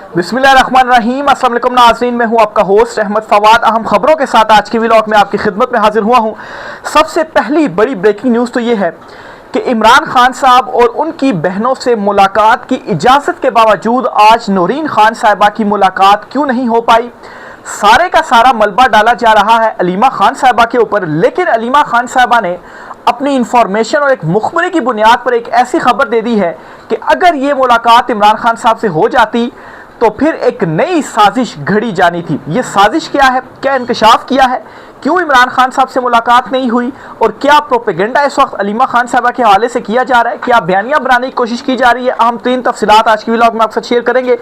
बिस्मिल्लाहिर्रहमानिर्रहीम। अस्सलाम वालेकुम नाज़रीन, मैं हूं आपका होस्ट अहमद फवाद। अहम खबरों के साथ आज के व्लॉग में आपकी खिदमत में हाजिर हुआ हूं। सबसे पहली बड़ी ब्रेकिंग न्यूज़ तो ये है कि इमरान खान साहब और उनकी बहनों से मुलाकात की इजाज़त के बावजूद आज नौरीन खान साहिबा की मुलाकात क्यों नहीं हो पाई। सारे का सारा मलबा डाला जा रहा है अलीमा खान साहिबा के ऊपर, लेकिन अलीमा खान साहिबा ने अपनी इंफॉर्मेशन और एक मुखबरी की बुनियाद पर एक ऐसी खबर दे दी है कि अगर ये मुलाकात इमरान खान साहब से हो जाती तो फिर एक नई साजिश घड़ी जानी थी। ये साजिश क्या है, क्या इंकशाफ किया है, क्यों इमरान खान साहब से मुलाकात नहीं हुई और क्या प्रोपेगेंडा इस वक्त अलीमा खान साहबा के हवाले से किया जा रहा है, क्या बयानियां बनाने की कोशिश की जा रही है। अहम तीन तफसीलात आज की व्लॉग में आपके साथ शेयर करेंगे।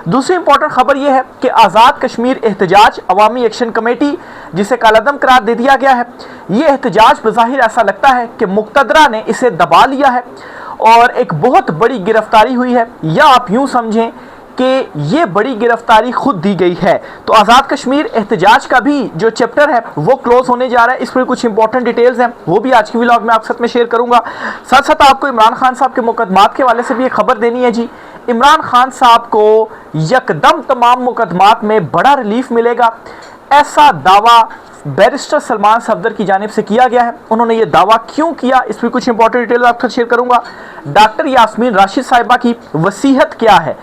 दूसरी इंपॉर्टेंट खबर यह है कि आज़ाद कश्मीर एहतजाज अवामी एक्शन कमेटी, जिसे कालादम करार दे दिया गया है, ये एहतजाज बज़ाहिर ऐसा लगता है कि मुक़तदरा ने इसे दबा लिया है और एक बहुत बड़ी गिरफ्तारी हुई है, या आप यूँ समझें कि ये बड़ी गिरफ्तारी खुद दी गई है। तो आज़ाद कश्मीर एहतजाज का भी जो चैप्टर है वो क्लोज होने जा रहा है। इस पर कुछ इंपॉर्टेंट डिटेल्स हैं, वो भी आज की व्लॉग में आपके साथ में शेयर करूंगा। साथ साथ आपको इमरान खान साहब के मुकदमात के हवाले से भी एक खबर देनी है जी। इमरान खान साहब को यकदम तमाम मुकदमात में बड़ा रिलीफ मिलेगा, ऐसा दावा बैरिस्टर सलमान सफदर की जानिब से किया गया है। उन्होंने ये दावा क्यों किया, इस पर कुछ इंपॉर्टेंट डिटेल आपके साथ शेयर करूंगा। डॉक्टर यास्मीन राशिद साहिबा की वसीहत क्या है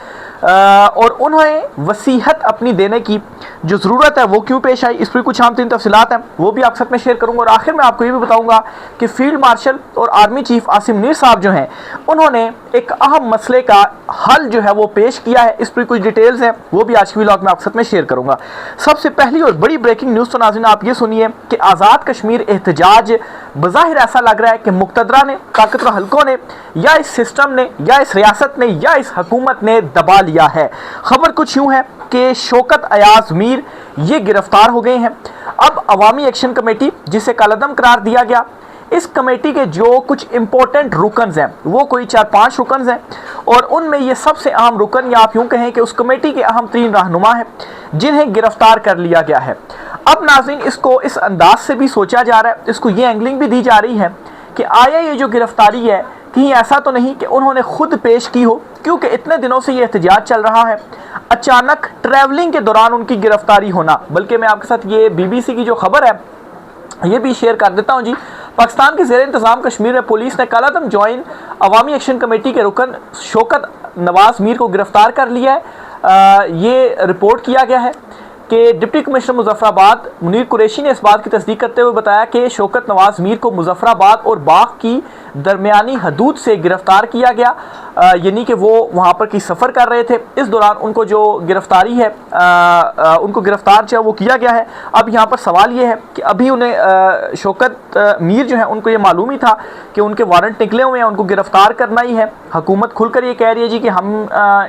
और उन्हें वसीहत अपनी देने की जो ज़रूरत है वो क्यों पेश आई, इस पर कुछ आम तीन तफसीलात हैं, वो भी आपके साथ में शेयर करूंगा। और आखिर में आपको ये भी बताऊंगा कि फील्ड मार्शल और आर्मी चीफ आसिम मुनीर साहब जो हैं, उन्होंने एक अहम मसले का हल जो है वो पेश किया है। इस पर कुछ डिटेल्स हैं, वो भी आज की व्लॉग में आपके साथ में शेयर करूंगा। सबसे पहली और बड़ी ब्रेकिंग न्यूज़ तो नाज़रीन आप ये सुनिए कि आज़ाद कश्मीर एहतजाज बज़ाहिर ऐसा लग रहा है कि मुक़तदरा ने, ताकतवर हलकों ने, या इस सिस्टम ने, या इस रियासत ने, या इस हुकूमत ने दबा लिया है। खबर कुछ यूं है कि शौकत अयाज मीर ये गिरफ्तार हो गए हैं। अब अवामी एक्शन कमेटी, जिसे कालादम करार दिया गया, इस कमेटी के जो कुछ इंपॉर्टेंट रुकन्स हैं वो कोई 4-5 रुकन्स हैं और उनमें ये सबसे अहम रुकन, या आप यूं कहें कि उस कमेटी के अहम 3 रहनुमा हैं जिन्हें गिरफ्तार कर लिया गया है। अब नाज़रीन इसको इस अंदाज से भी सोचा जा रहा है, इसको ये एंगलिंग भी दी जा रही है कि आया ये जो गिरफ्तारी है कहीं ऐसा तो नहीं कि उन्होंने खुद पेश की हो, क्योंकि इतने दिनों से ये एहतजाज चल रहा है, अचानक ट्रैवलिंग के दौरान उनकी गिरफ्तारी होना। बल्कि मैं आपके साथ ये BBC की जो खबर है ये भी शेयर कर देता हूँ जी। पाकिस्तान के ज़ेर इंतज़ाम कश्मीर में पुलिस ने कालादम जॉइन अवामी एक्शन कमेटी के रुकन शौकत नवाज मीर को गिरफ्तार कर लिया है। ये रिपोर्ट किया गया है कि डिप्टी कमिश्नर मुजफ्फराबाद मुनीर कुरैशी ने इस बात की तस्दीक करते हुए बताया कि शौकत नवाज मीर को मुजफ्फराबाद और बाग की दरमियानी हदूद से गिरफ्तार किया गया, यानी कि वो वहाँ पर की सफ़र कर रहे थे। इस दौरान उनको जो गिरफ्तारी है उनको गिरफ्तार जो है वो किया गया है। अब यहाँ पर सवाल ये है कि अभी उन्हें शौकत मीर जो है उनको ये मालूम ही था कि उनके वारंट निकले हुए हैं, उनको गिरफ्तार करना ही है। हुकूमत खुलकर ये कह रही है जी कि हम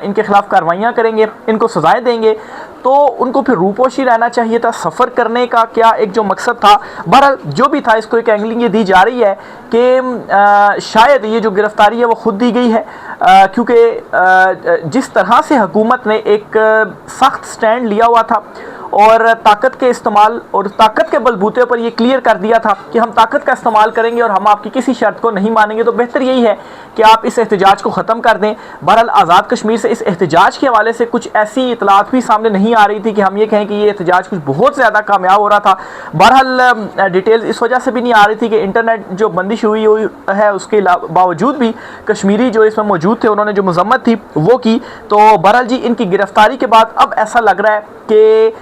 इनके खिलाफ कार्रवाइयाँ करेंगे, इनको सजाएँ देंगे, तो उनको फिर रूपोशी रहना चाहिए था। सफ़र करने का क्या एक जो मकसद था, बहरहाल जो भी था, इसको एक एंगलिंग ये दी जा रही है कि शायद ये जो गिरफ्तारी है वो खुद दी गई है, क्योंकि जिस तरह से हुकूमत ने एक सख्त स्टैंड लिया हुआ था और ताकत के इस्तेमाल और ताकत के बलबूते पर यह क्लियर कर दिया था कि हम ताकत का इस्तेमाल करेंगे और हम आपकी किसी शर्त को नहीं मानेंगे, तो बेहतर यही है कि आप इस एहतजाज को ख़त्म कर दें। बहरहाल आज़ाद कश्मीर से इस एहतजाज के हवाले से कुछ ऐसी इतलात भी सामने नहीं आ रही थी कि हम ये कहें कि ये एहतजाज कुछ बहुत ज़्यादा कामयाब हो रहा था। बहरहाल डिटेल्स इस वजह से भी नहीं आ रही थी कि इंटरनेट जो बंदिश हुई है उसके बावजूद भी कश्मीरी जो इसमें मौजूद थे उन्होंने जो मजम्मत थी वो की। तो बहरहाल जी इनकी गिरफ्तारी के बाद अब ऐसा लग रहा है कि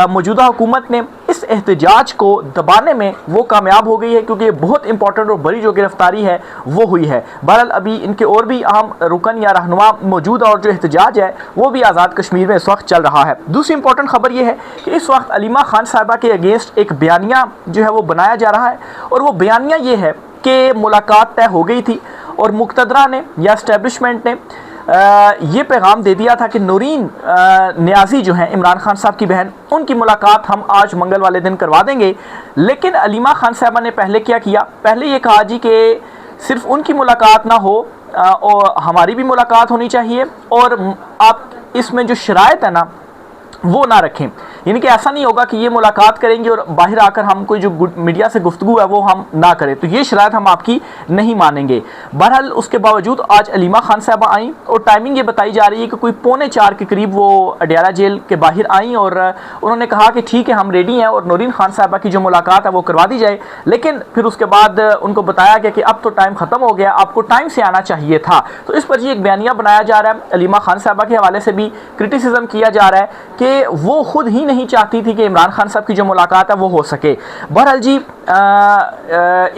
मौजूदा हुकूमत ने इस एहतजाज को दबाने में वो कामयाब हो गई है, क्योंकि ये बहुत इंपॉर्टेंट और बड़ी जो गिरफ्तारी है वो हुई है। बहरहाल अभी इनके और भी अहम रुकन या रहनुमा मौजूद और जो एहतजाज है वो भी आज़ाद कश्मीर में इस वक्त चल रहा है। दूसरी इंपॉर्टेंट खबर ये है कि इस वक्त अलीमा खान साहिबा के अगेंस्ट एक बयानिया जो है वो बनाया जा रहा है, और वो बयानिया ये है कि मुलाकात तय हो गई थी और मुक़तदरा ने या इस्टेब्लिशमेंट ने ये पैगाम दे दिया था कि नौरीन नियाज़ी जो हैं इमरान खान साहब की बहन, उनकी मुलाकात हम आज मंगल वाले दिन करवा देंगे। लेकिन अलीमा खान साहबा ने पहले क्या किया, पहले ये कहा जी कि सिर्फ उनकी मुलाकात ना हो और हमारी भी मुलाकात होनी चाहिए, और आप इसमें जो शराइत है ना वो ना रखें। यानी कि ऐसा नहीं होगा कि ये मुलाकात करेंगे और बाहर आकर हम कोई जो मीडिया से गुफ्तगू है वो हम ना करें, तो ये शराइत हम आपकी नहीं मानेंगे। बहरहाल उसके बावजूद आज अलीमा खान साहबा आई और टाइमिंग ये बताई जा रही है कि कोई 3:45 के करीब वो अडयाला जेल के बाहर आई और उन्होंने कहा कि ठीक है हम रेडी हैं और नौरीन खान साहबा की जो मुलाकात है वो करवा दी जाए। लेकिन फिर उसके बाद उनको बताया गया कि अब तो टाइम ख़त्म हो गया, आपको टाइम से आना चाहिए था। तो इस पर जी एक बयानिया बनाया जा रहा है, अलीमा खान साहबा के हवाले से भी क्रिटिसिज्म किया जा रहा है कि वो खुद ही नहीं चाहती थी कि इमरान खान साहब की जो मुलाकात है वो हो सके। बहरहाल जी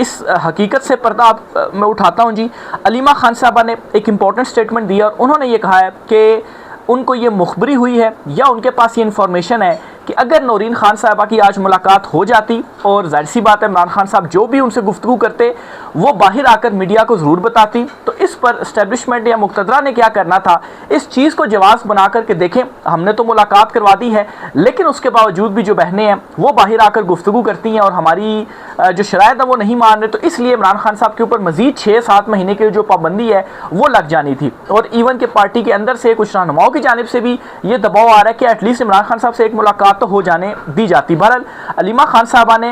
इस हकीकत से पर्दा मैं उठाता हूँ जी। अलीमा खान साहबा ने एक इम्पॉर्टेंट स्टेटमेंट दिया और उन्होंने ये कहा है कि उनको ये मुखबरी हुई है या उनके पास ये इन्फॉर्मेशन है कि अगर नौरीन खान साहबा की आज मुलाकात हो जाती और जाहिर सी बात है इमरान खान साहब जो भी उनसे गुफ्तगू करते वो बाहर आकर मीडिया को ज़रूर बताती, तो इस पर इस्टेब्लिशमेंट या मुक़्तदरा ने क्या करना था, इस चीज़ को जवाब बना कर के देखें हमने तो मुलाकात करवा दी है लेकिन उसके बावजूद भी जो बहनें हैं वो बाहर आकर गुफ्तगू करती हैं और हमारी जो शराइत है वो नहीं मान रहे, तो इसलिए इमरान खान साहब के ऊपर मज़ीद 6-7 महीने की जो पाबंदी है वो लग जानी थी। और इवन के पार्टी के अंदर से कुछ रहनुमाओं की जानिब से भी ये दबाव आ रहा है कि एटलीस्ट इमरान खान साहब से एक मुलाकात तो हो जाने दी जाती। बहरहाल अलीमा खान साहबा ने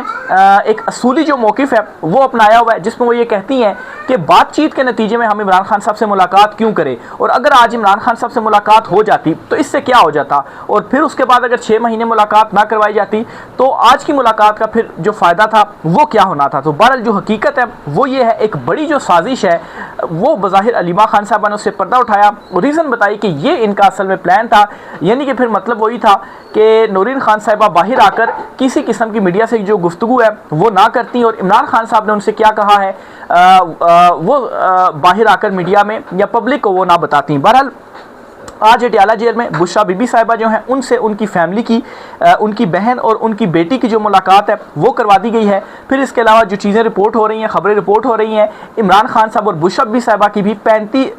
एक असूली जो मौक़िफ़ है वो अपनाया हुआ है जिसमें वो ये कहती हैं कि बातचीत के नतीजे में हम इमरान खान साहब से मुलाकात क्यों करें, और अगर आज इमरान खान साहब से मुलाकात हो जाती तो इससे क्या हो जाता, और फिर उसके बाद अगर 6 महीने मुलाकात ना करवाई जाती तो आज की मुलाकात का फिर जो फ़ायदा था वो क्या होना था। तो बहरहाल जो हकीकत है वो ये है, एक बड़ी जो साजिश है वो बज़ाहिर अलीमा खान साहबा ने उससे पर्दा उठाया और रीज़न बताई कि ये इनका असल में प्लान था, यानी कि फिर मतलब वही था कि नौरीन खान साहिबा बाहर आकर किसी किस्म की मीडिया से जो गुफ्तगू है वो ना करती और इमरान खान साहब ने उनसे क्या कहा है वो बाहर आकर मीडिया में या पब्लिक को वो ना बताती। बहरहाल आज अडयाला जेल में बुशरा बीबी साहिबा जो हैं उनसे उनकी फैमिली की उनकी बहन और उनकी बेटी की जो मुलाकात है वो करवा दी गई है। फिर इसके अलावा जो चीज़ें रिपोर्ट हो रही हैं, खबरें रिपोर्ट हो रही हैं, इमरान खान साहब और बुशरा बीबी साहिबा की भी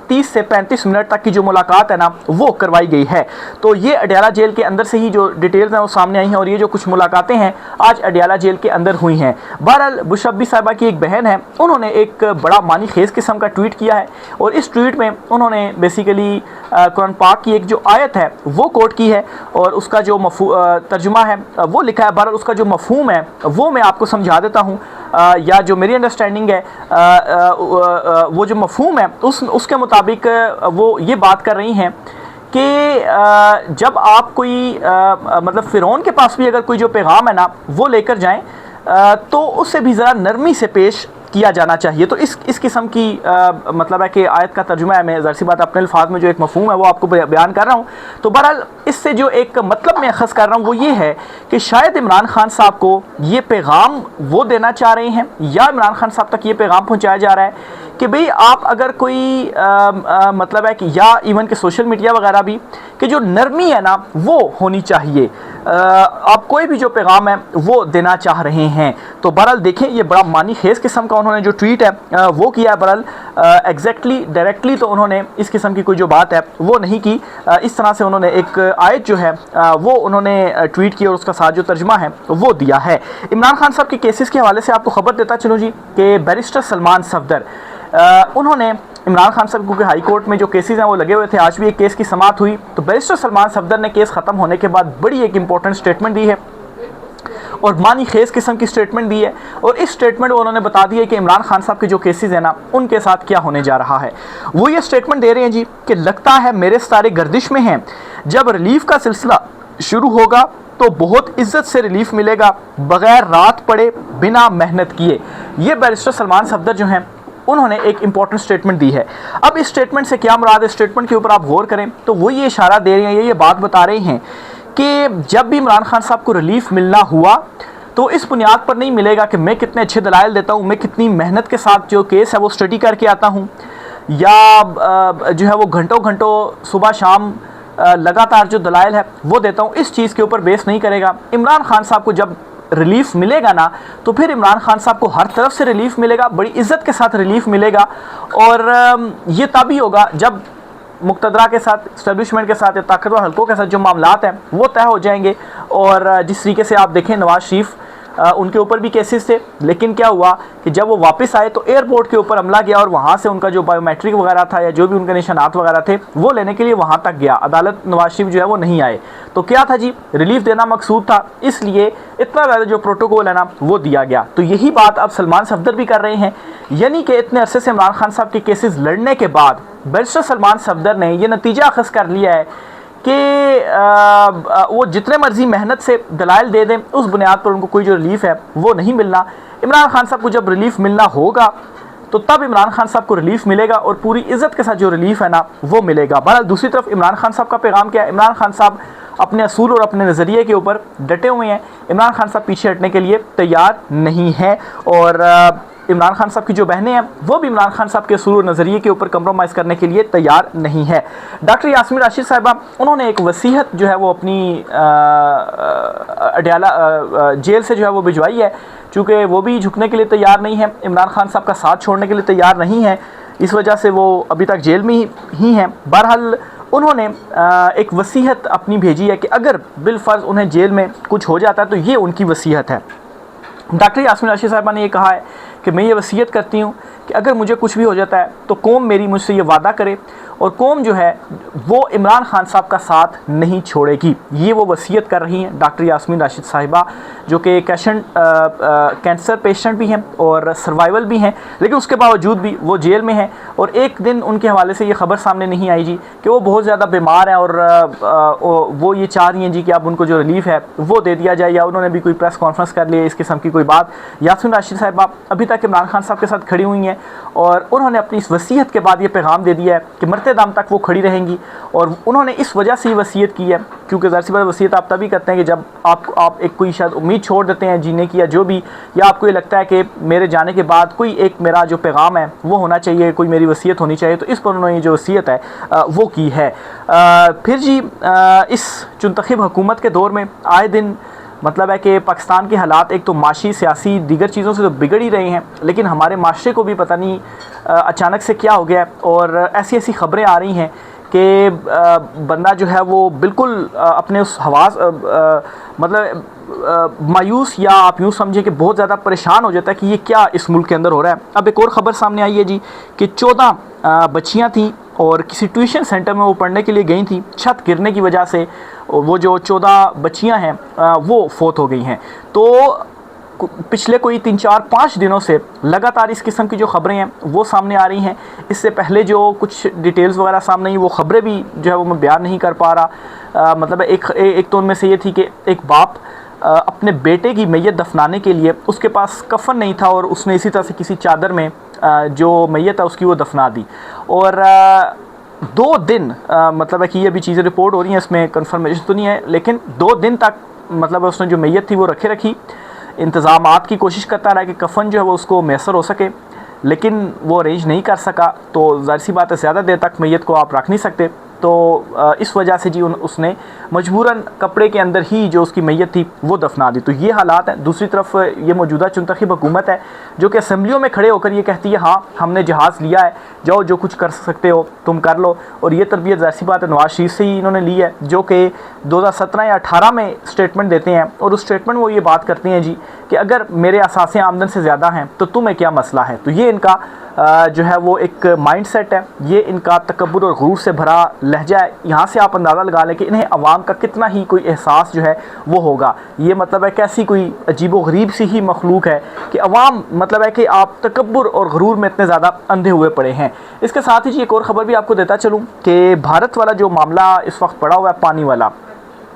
30 से 35 मिनट तक की जो मुलाकात है ना वो करवाई गई है। तो ये अडयाला जेल के अंदर से ही जो डिटेल्स हैं वो सामने आई हैं और ये जो कुछ मुलाकातें हैं आज अडयाला जेल के अंदर हुई हैं। बहरहाल बुशरा बीबी साहिबा की एक बहन है, उन्होंने एक बड़ा मानी खेज किस्म का ट्वीट किया है और इस ट्वीट में उन्होंने बेसिकली कुरान पाक की एक जो आयत है वो कोट की है और उसका जो तर्जुमा है वो लिखा है। बहरहाल उसका जो मफहूम है वो मैं आपको समझा देता हूँ, या जो मेरी अंडरस्टैंडिंग है वो जो मफहूम है उसके मुताबिक वो ये बात कर रही हैं कि जब आप कोई मतलब फ़िरौन के पास भी अगर कोई जो पैगाम है ना वो लेकर जाएं तो उससे भी ज़रा नरमी से पेश किया जाना चाहिए। तो इस किस्म की मतलब है कि आयत का तर्जुमा है, मैं ज़ाहिर सी बात अपने अल्फाज में जो एक मफहूम है वो आपको बयान कर रहा हूँ। तो बहरहाल इससे जो एक मतलब मैं अखज़ कर रहा हूँ वो ये है कि शायद इमरान खान साहब को ये पैगाम वो देना चाह रहे हैं या इमरान खान साहब तक ये पैगाम पहुँचाया जा रहा है कि भाई आप अगर कोई मतलब है कि या इवन के सोशल मीडिया वगैरह भी कि जो नरमी है ना वो होनी चाहिए, आप कोई भी जो पैगाम है वो देना चाह रहे हैं। तो बहरहाल देखें ये बड़ा मानी खेज किस्म का उन्होंने जो ट्वीट है वो किया है। बहरहाल एग्जैक्टली डायरेक्टली तो उन्होंने इस किस्म की कोई जो बात है वो नहीं की, इस तरह से उन्होंने एक आयत जो है वो उन्होंने ट्वीट की और उसका साथ जो तर्जुमा है वो दिया है। इमरान खान साहब के केसेस के हवाले से आपको खबर देता चलूँ जी कि बैरिस्टर सलमान सफदर उन्होंने इमरान खान साहब क्योंकि हाई कोर्ट में जो केसेस हैं वो लगे हुए थे, आज भी एक केस की समाअत हुई, तो बैरिस्टर सलमान सफदर ने केस ख़त्म होने के बाद बड़ी एक इंपॉर्टेंट स्टेटमेंट दी है और मानी खेज किस्म की स्टेटमेंट दी है और इस स्टेटमेंट में उन्होंने बता दिया कि इमरान खान साहब के जो केसेस हैं ना उनके साथ क्या होने जा रहा है। वो ये स्टेटमेंट दे रहे हैं जी कि लगता है मेरे सारे गर्दिश में हैं, जब रिलीफ का सिलसिला शुरू होगा तो बहुत इज्जत से रिलीफ मिलेगा बग़ैर रात पड़े बिना मेहनत किए। ये बैरिस्टर सलमान सफदर जो हैं उन्होंने एक इंपॉर्टेंट स्टेटमेंट दी है। अब इस स्टेटमेंट से क्या मुराद है, स्टेटमेंट के ऊपर आप गौर करें तो वो ये इशारा दे रहे हैं, ये बात बता रहे हैं कि जब भी इमरान खान साहब को रिलीफ मिलना हुआ तो इस बुनियाद पर नहीं मिलेगा कि मैं कितने अच्छे दलाइल देता हूँ, मैं कितनी मेहनत के साथ जो केस है वो स्टडी करके आता हूँ या जो है वो घंटों घंटों सुबह शाम लगातार जो दलाइल है वो देता हूँ, इस चीज़ के ऊपर बेस नहीं करेगा। इमरान खान साहब को जब रिलीफ मिलेगा ना तो फिर इमरान खान साहब को हर तरफ से रिलीफ मिलेगा, बड़ी इज्जत के साथ रिलीफ मिलेगा और ये तभी होगा जब मुक़्तदरा के साथ, इस्टेब्लिशमेंट के साथ या ताकतवर हल्कों के साथ जो मामलात हैं वो तय हो जाएंगे। और जिस तरीके से आप देखें नवाज़ शरीफ उनके ऊपर भी केसेस थे, लेकिन क्या हुआ कि जब वो वापस आए तो एयरपोर्ट के ऊपर हमला किया और वहाँ से उनका जो बायोमेट्रिक वगैरह था या जो भी उनके निशानात वगैरह थे वो लेने के लिए वहाँ तक गया। अदालत नवाज शरीफ जो है वो नहीं आए। तो क्या था जी, रिलीफ देना मकसूद था, इसलिए इतना ज़्यादा जो प्रोटोकॉल है ना वो दिया गया। तो यही बात अब सलमान सफदर भी कर रहे हैं, यानी कि इतने अरसे से इमरान खान साहब के केसेस लड़ने के बाद बैरिस्टर सलमान सफदर ने यह नतीजा अखज़ कर लिया है कि वो जितने मर्जी मेहनत से दलाइल दे दें, उस बुनियाद पर उनको कोई जो रिलीफ है वो नहीं मिलना। इमरान खान साहब को जब रिलीफ मिलना होगा तो तब इमरान खान साहब को रिलीफ मिलेगा और पूरी इज्जत के साथ जो रिलीफ है ना वो मिलेगा। बहरहाल दूसरी तरफ इमरान खान साहब का पैगाम क्या है? इमरान खान साहब अपने असूल और अपने नज़रिए के ऊपर डटे हुए हैं। इमरान खान साहब पीछे हटने के लिए तैयार नहीं है और इमरान खान साहब की जो बहनें हैं वो भी इमरान खान साहब के असूल और नज़रिए के ऊपर कंप्रोमाइज़ करने के लिए तैयार नहीं है। डॉक्टर यास्मीन राशिद साहिबा, उन्होंने एक वसीयत जो है वो अपनी अडयाला जेल से जो है वो भिजवाई है, चूँकि वो भी झुकने के लिए तैयार नहीं है, इमरान खान साहब का साथ छोड़ने के लिए तैयार नहीं है, इस वजह से वो अभी तक जेल में ही हैं। बहरहाल उन्होंने एक वसीयत अपनी भेजी है कि अगर बिलफर्ज उन्हें जेल में कुछ हो जाता है तो ये उनकी वसीयत है। डॉक्टर यास्मीन राशिद साहिबा ने ये कहा है कि मैं ये वसीयत करती हूँ कि अगर मुझे कुछ भी हो जाता है तो कौम मेरी मुझसे ये वादा करे और कौम जो है वो इमरान खान साहब का साथ नहीं छोड़ेगी। ये वो वसीयत कर रही हैं डॉक्टर यास्मीन राशिद साहिबा, जो कि कैंसर पेशेंट भी हैं और सर्वाइवल भी हैं, लेकिन उसके बावजूद भी वो जेल में हैं। और एक दिन उनके हवाले से ये खबर सामने नहीं आई जी कि वो बहुत ज़्यादा बीमार हैं और वो ये चाह रही हैं जी कि अब उनको जो रिलीफ है वो दे दिया जाए, या उन्होंने भी कोई प्रेस कॉन्फ्रेंस कर ली इस किस्म की कोई बात। यास्मीन राशिद साहिबा अभी तक इमरान खान साहब के साथ खड़ी हुई हैं और उन्होंने अपनी इस वसीयत के बाद ये पैगाम दे दिया है कि मरते दम तक वो खड़ी रहेंगी। और उन्होंने इस वजह से ही वसीयत की है क्योंकि ज़ाहिर सी बात वसीयत आप तभी करते हैं कि जब आप एक कोई शायद उम्मीद छोड़ देते हैं जीने की या जो भी, या आपको ये लगता है कि मेरे जाने के बाद कोई एक मेरा जो पैगाम है वो होना चाहिए, कोई मेरी वसीयत होनी चाहिए, तो इस पर उन्होंने ये जो वसीयत है वो की है। फिर जी इस चुनतखब हुकूमत के दौर में आए दिन मतलब है कि पाकिस्तान के हालात एक तो माशी सियासी दीगर चीज़ों से तो बिगड़ ही रहे हैं, लेकिन हमारे माशरे को भी पता नहीं अचानक से क्या हो गया और ऐसी ऐसी ख़बरें आ रही हैं कि बंदा जो है वो बिल्कुल अपने उस हवास मतलब मायूस या आप यूँ समझें कि बहुत ज़्यादा परेशान हो जाता है कि ये क्या इस मुल्क के अंदर हो रहा है। अब एक और ख़बर सामने आई है जी कि 14 बच्चियाँ थीं और किसी ट्यूशन सेंटर में वो पढ़ने के लिए गई थी, छत गिरने की वजह से वो जो 14 बच्चियां हैं वो फौत हो गई हैं। तो पिछले कोई 3-4-5 दिनों से लगातार इस किस्म की जो ख़बरें हैं वो सामने आ रही हैं। इससे पहले जो कुछ डिटेल्स वगैरह सामने आई वो ख़बरें भी जो है वो मैं बयान नहीं कर पा रहा। मतलब एक तो उनमें से ये थी कि एक बाप अपने बेटे की मैयत दफनाने के लिए उसके पास कफन नहीं था और उसने इसी तरह से किसी चादर में जो मैयत है उसकी वो दफना दी। और 2 दिन मतलब है कि ये अभी चीज़ें रिपोर्ट हो रही हैं, इसमें कंफर्मेशन तो नहीं है, लेकिन 2 दिन तक मतलब उसने जो मैयत थी वो रखी इंतज़ामात की कोशिश करता रहा कि कफन जो है वो उसको मैसर हो सके, लेकिन वो अरेंज नहीं कर सका। तो ज़ाहिर सी बात है ज़्यादा देर तक मैयत को आप रख नहीं सकते, तो इस वजह से जी उसने मजबूरन कपड़े के अंदर ही जो उसकी मैयत थी वो दफना दी। तो ये हालात हैं। दूसरी तरफ ये मौजूदा चुनतखब हुकूमत है जो कि असम्बलियों में खड़े होकर ये कहती है हाँ हमने जहाज़ लिया है, जाओ जो कुछ कर सकते हो तुम कर लो। और ये तरबियत ज़ाहिर सी बात है नवाज शरीफ से ही इन्होंने ली है, जो कि 2017 या 18 में स्टेटमेंट देते हैं और उस स्टेटमेंट में वो ये बात करते हैं जी कि अगर मेरे असासे आमदन से ज़्यादा हैं तो तुम्हें क्या मसला है। तो ये इनका जो है वो एक माइंड सेट है, ये इनका तकब्बुर और गुरूर से भरा लहजा है। यहाँ से आप अंदाज़ा लगा लें कि इन्हें अवाम का कितना ही कोई एहसास जो है वो होगा। ये मतलब है कैसी कोई अजीबो गरीब सी ही मखलूक है कि अवाम मतलब है कि आप तकब्बुर और गुरूर में इतने ज़्यादा अंधे हुए पड़े हैं। इसके साथ ही जी एक और ख़बर भी आपको देता चलूँ कि भारत वाला जो मामला इस वक्त पड़ा हुआ है पानी वाला,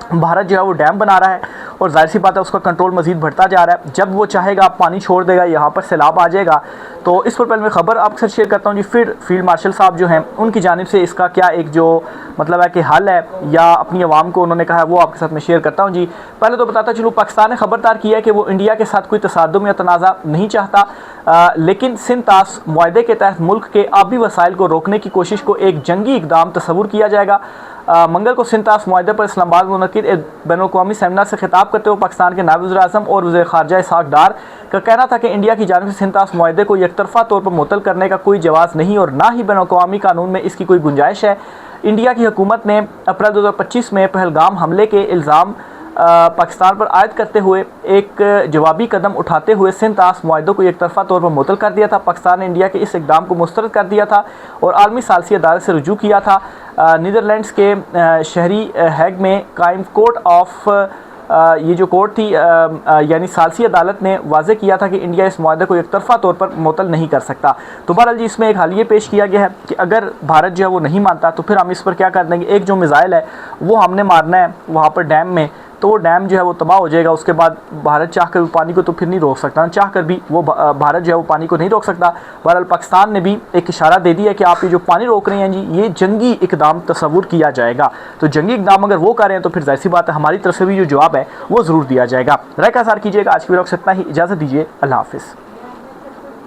भारत जो है वो डैम बना रहा है और जाहिर सी बात है उसका कंट्रोल मज़ीद बढ़ता जा रहा है। जब वो चाहेगा पानी छोड़ देगा, यहाँ पर सैलाब आ जाएगा। तो इस पर पहले मैं ख़बर आपके साथ शेयर करता हूँ जी। फिर फील्ड मार्शल साहब जो हैं उनकी जानिब से इसका क्या एक जो मतलब है कि हल है या अपनी आवाम को उन्होंने कहा है वो आपके साथ मैं शेयर करता हूँ जी। पहले तो बताता चलूँ, पाकिस्तान ने ख़बरदार किया है कि वो इंडिया के साथ कोई तसादुम या तनाज़ा नहीं चाहता, लेकिन सिंध-तास मुआहदे के तहत मुल्क के आबी वसाइल को रोकने की कोशिश को एक जंगी इक़दाम तस्वुर किया जाएगा। मंगल को सिंध-तास मुआहदे पर इस्लामाबाद में मुनक़िद एक बैनुल-अक़वामी सेमिनार से खिताब करते हुए पाकिस्तान के नायब वज़ीर-ए-आज़म और वज़ीर ख़ारजा इसहाक़ डार का कहना था कि इंडिया की जानिब से सिंध-तास मुआहदे को एकतरफ़ा तौर पर मुअत्तल करने का कोई जवाज़ नहीं और ना ही बैनुल-अक़वामी कानून में इसकी कोई गुंजाइश है। इंडिया की हुकूमत ने अप्रैल 2025 में पहलगाम हमले के इल्ज़ाम पाकिस्तान पर आयद करते हुए एक जवाबी कदम उठाते हुए सिंध ताश मुआहदे को एक तरफा तौर पर मुअत्तल कर दिया था। पाकिस्तान ने इंडिया के इस इक़दाम को मुस्तरद कर दिया था और आलमी सालसी अदालत से रुजू किया था। नीदरलैंड्स के शहरी हैग में कायम कोर्ट ऑफ ये जो कोर्ट थी यानी सालसी अदालत ने वाज़े किया था कि इंडिया इस मुआहदे को एक तरफा तौर पर मुअत्तल नहीं कर सकता। तो बहरहाल जी इसमें एक हल ये पेश किया गया है कि अगर भारत जो है वो नहीं मानता तो फिर हम इस पर क्या कर देंगे, एक जो मिज़ाइल है वो हमने मारना है वहाँ पर डैम में, तो वो डैम जो है वो तबाह हो जाएगा। उसके बाद भारत चाह कर भी पानी को तो फिर नहीं रोक सकता, चाह कर भी वो भारत जो है वो पानी को नहीं रोक सकता। बहरहाल पाकिस्तान ने भी एक इशारा दे दिया कि आप ये जो पानी रोक रहे हैं जी ये जंगी इकदाम तस्वुर किया जाएगा। तो जंगी इकदाम अगर वो कर रहे हैं तो फिर जाहिर सी बात है हमारी तरफ से भी जो जवाब है वो ज़रूर दिया जाएगा। राय का इज़हार कीजिएगा। आज की वीडियो से इतना ही, इजाज़त दीजिए, अल्लाह हाफ़िज़।